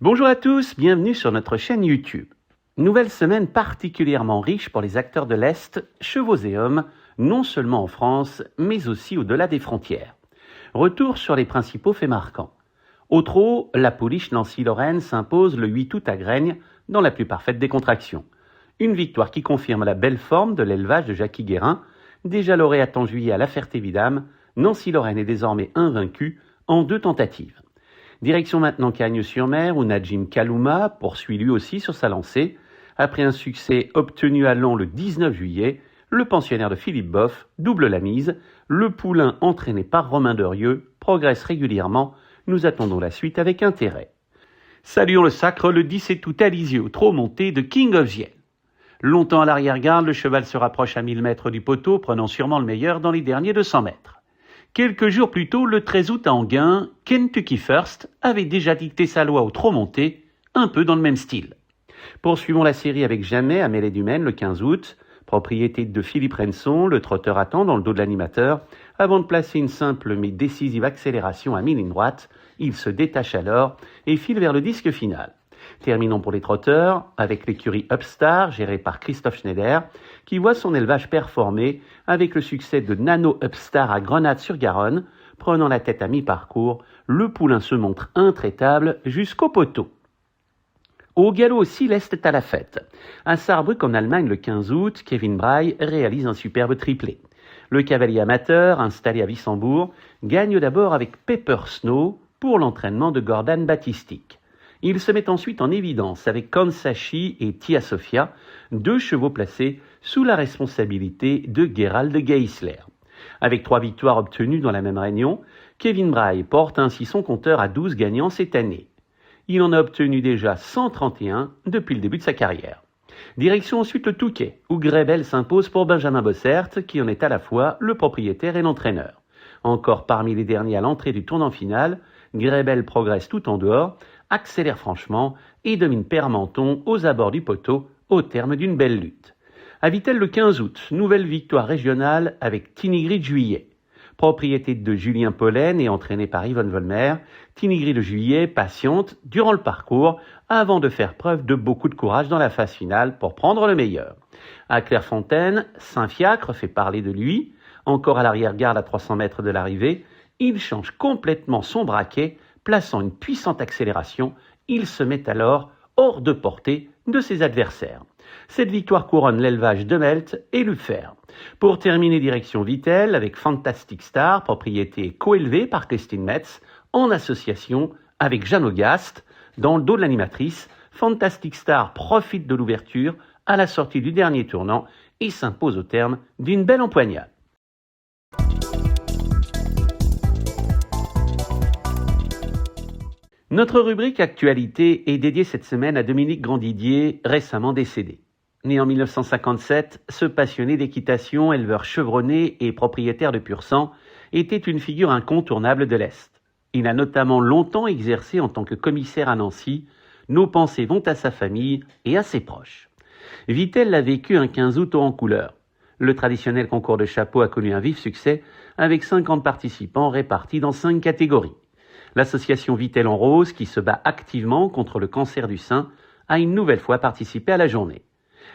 Bonjour à tous, bienvenue sur notre chaîne YouTube. Nouvelle semaine particulièrement riche pour les acteurs de l'Est, chevaux et hommes, non seulement en France, mais aussi au-delà des frontières. Retour sur les principaux faits marquants. Au trot, la pouliche Nancy Lorraine s'impose le 8 août à Graignes, dans la plus parfaite décontraction. Une victoire qui confirme la belle forme de l'élevage de Jackie Guérin. Déjà lauréate en juillet à La Ferté-Vidame, Nancy Lorraine est désormais invaincue en 2 tentatives. Direction maintenant Cagnes-sur-Mer où Najim Kalouma poursuit lui aussi sur sa lancée. Après un succès obtenu à Laon le 19 juillet, le pensionnaire de Philippe Boeuf double la mise. Le poulain entraîné par Romain Derieux progresse régulièrement. Nous attendons la suite avec intérêt. Saluons le sacre le 17 août à Lisieux au trot monté de King of Giel. Longtemps à l'arrière-garde, le cheval se rapproche à 1000 mètres du poteau, prenant sûrement le meilleur dans les derniers 200 mètres. Quelques jours plus tôt, le 13 août à Enghien, Kentucky First avait déjà dicté sa loi au trot monté, un peu dans le même style. Poursuivons la série avec Jamais à Mêlée du Maine le 15 août, propriété de Philippe Renson, le trotteur attend dans le dos de l'animateur. Avant de placer une simple mais décisive accélération à mi-ligne droite, il se détache alors et file vers le disque final. Terminons pour les trotteurs avec l'écurie Upstar, gérée par Christophe Schneider, qui voit son élevage performer avec le succès de Nano Upstar à Grenade-sur-Garonne. Prenant la tête à mi-parcours, le poulain se montre intraitable jusqu'au poteau. Au galop aussi, l'Est est à la fête. À Saarbrück en Allemagne le 15 août, Kevin Braille réalise un superbe triplé. Le cavalier amateur, installé à Wissembourg, gagne d'abord avec Pepper Snow pour l'entraînement de Gordane Batistik. Il se met ensuite en évidence avec Kansashi et Tia Sofia, 2 chevaux placés sous la responsabilité de Gerald Geisler. Avec 3 victoires obtenues dans la même réunion, Kevin Braille porte ainsi son compteur à 12 gagnants cette année. Il en a obtenu déjà 131 depuis le début de sa carrière. Direction ensuite le Touquet, où Grebel s'impose pour Benjamin Bossert, qui en est à la fois le propriétaire et l'entraîneur. Encore parmi les derniers à l'entrée du tournant final, Grebel progresse tout en dehors, accélère franchement et domine Permenton aux abords du poteau au terme d'une belle lutte. À Vittel le 15 août, nouvelle victoire régionale avec Tinigri de Juillet. Propriété de Julien Pollen et entraîné par Yvonne Volmer, Tinigri de Juillet patiente durant le parcours avant de faire preuve de beaucoup de courage dans la phase finale pour prendre le meilleur. À Clairefontaine, Saint-Fiacre fait parler de lui. Encore à l'arrière-garde à 300 mètres de l'arrivée, il change complètement son braquet, plaçant une puissante accélération. Il se met alors hors de portée de ses adversaires. Cette victoire couronne l'élevage de Melt et Lufer. Pour terminer, direction Vittel avec Fantastic Star, propriété coélevée par Christine Metz, en association avec Jeanne Auguste. Dans le dos de l'animatrice, Fantastic Star profite de l'ouverture à la sortie du dernier tournant et s'impose au terme d'une belle empoignade. Notre rubrique Actualité est dédiée cette semaine à Dominique Grandidier, récemment décédé. Né en 1957, ce passionné d'équitation, éleveur chevronné et propriétaire de pur sang, était une figure incontournable de l'Est. Il a notamment longtemps exercé en tant que commissaire à Nancy. Nos pensées vont à sa famille et à ses proches. Vittel l'a vécu un 15 août en couleur. Le traditionnel concours de chapeau a connu un vif succès avec 50 participants répartis dans 5 catégories. L'association Vittel en Rose, qui se bat activement contre le cancer du sein, a une nouvelle fois participé à la journée.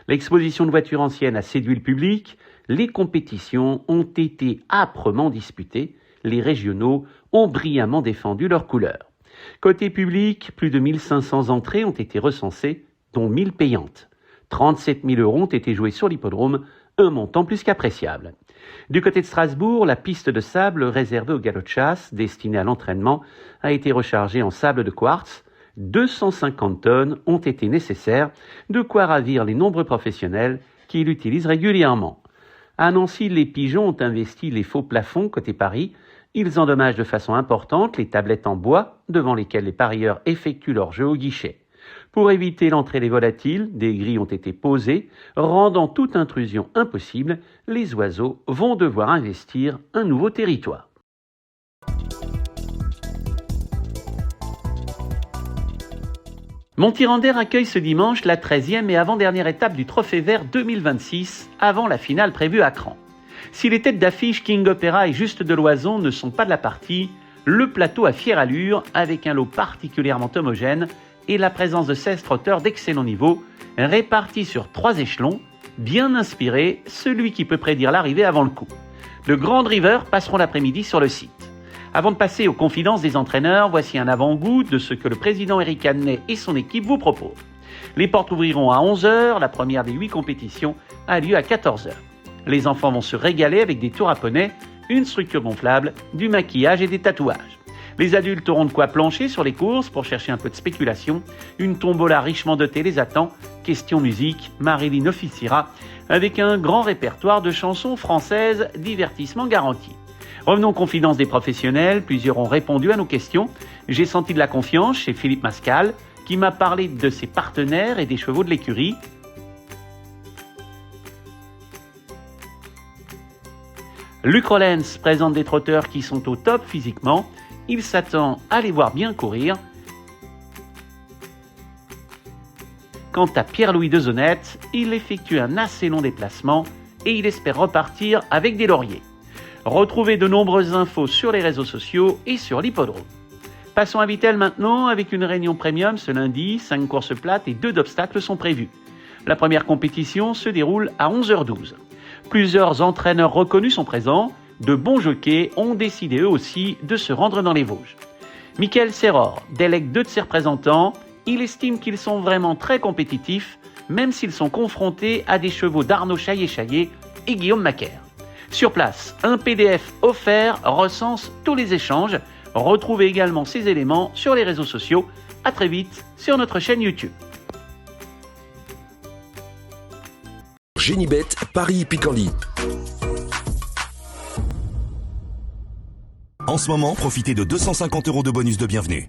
L'exposition de voitures anciennes a séduit le public, les compétitions ont été âprement disputées, les régionaux ont brillamment défendu leurs couleurs. Côté public, plus de 1500 entrées ont été recensées, dont 1000 payantes. 37 000 € ont été joués sur l'hippodrome, un montant plus qu'appréciable. Du côté de Strasbourg, la piste de sable réservée au galop de chasse, destinée à l'entraînement, a été rechargée en sable de quartz. 250 tonnes ont été nécessaires, de quoi ravir les nombreux professionnels qui l'utilisent régulièrement. À Nancy, les pigeons ont investi les faux plafonds côté Paris. Ils endommagent de façon importante les tablettes en bois devant lesquelles les parieurs effectuent leur jeu au guichet. Pour éviter l'entrée des volatiles, des grilles ont été posées, rendant toute intrusion impossible. Les oiseaux vont devoir investir un nouveau territoire. Montirandère accueille ce dimanche la 13e et avant-dernière étape du Trophée Vert 2026, avant la finale prévue à Cran. Si les têtes d'affiche King Opera et Juste de Loison ne sont pas de la partie, le plateau a fière allure avec un lot particulièrement homogène et la présence de 16 trotteurs d'excellent niveau, répartis sur 3 échelons, bien inspirés, celui qui peut prédire l'arrivée avant le coup. De grands drivers passeront l'après-midi sur le site. Avant de passer aux confidences des entraîneurs, voici un avant-goût de ce que le président Eric Hannet et son équipe vous proposent. Les portes ouvriront à 11h, la première des 8 compétitions a lieu à 14h. Les enfants vont se régaler avec des tours à poney, une structure gonflable, du maquillage et des tatouages. Les adultes auront de quoi plancher sur les courses pour chercher un peu de spéculation. Une tombola richement dotée les attend. Question musique, Marilyn officiera avec un grand répertoire de chansons françaises, divertissement garanti. Revenons aux confidences des professionnels, plusieurs ont répondu à nos questions. J'ai senti de la confiance chez Philippe Mascal, qui m'a parlé de ses partenaires et des chevaux de l'écurie. Luc Rollens présente des trotteurs qui sont au top physiquement. Il s'attend à les voir bien courir. Quant à Pierre-Louis Dezonnette, il effectue un assez long déplacement et il espère repartir avec des lauriers. Retrouvez de nombreuses infos sur les réseaux sociaux et sur l'hippodrome. Passons à Vittel maintenant avec une réunion premium ce lundi. 5 courses plates et 2 d'obstacles sont prévues. La première compétition se déroule à 11h12. Plusieurs entraîneurs reconnus sont présents. De bons jockeys ont décidé eux aussi de se rendre dans les Vosges. Michael Serror délègue 2 de ses représentants. Il estime qu'ils sont vraiment très compétitifs, même s'ils sont confrontés à des chevaux d'Arnaud Chaillet et Guillaume Macaire. Sur place, un PDF offert recense tous les échanges. Retrouvez également ces éléments sur les réseaux sociaux. À très vite sur notre chaîne YouTube. Génibet, Paris-Picardie. En ce moment, profitez de 250 € de bonus de bienvenue.